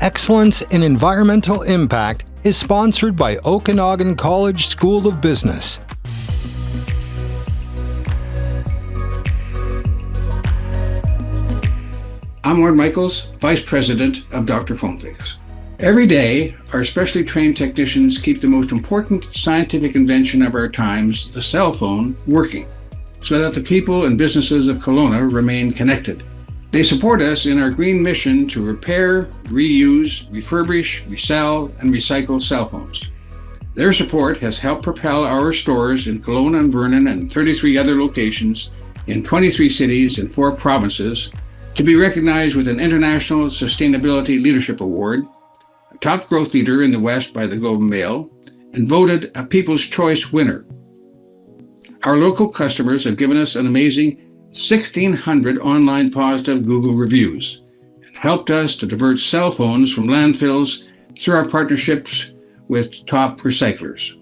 Excellence in Environmental Impact is sponsored by Okanagan College School of Business. I'm Warren Michaels, Vice President of Dr. PhoneFix. Every day, our specially trained technicians keep the most important scientific invention of our times, the cell phone, working, so that the people and businesses of Kelowna remain connected. They support us in our green mission to repair, reuse, refurbish, resell, and recycle cell phones. Their support has helped propel our stores in Kelowna and Vernon and 33 other locations in 23 cities and 4 provinces to be recognized with an International Sustainability Leadership Award, a top growth leader in the West by the Globe and Mail, and voted a People's Choice winner. Our local customers have given us an amazing 1,600 online positive Google reviews and helped us to divert cell phones from landfills through our partnerships with top recyclers.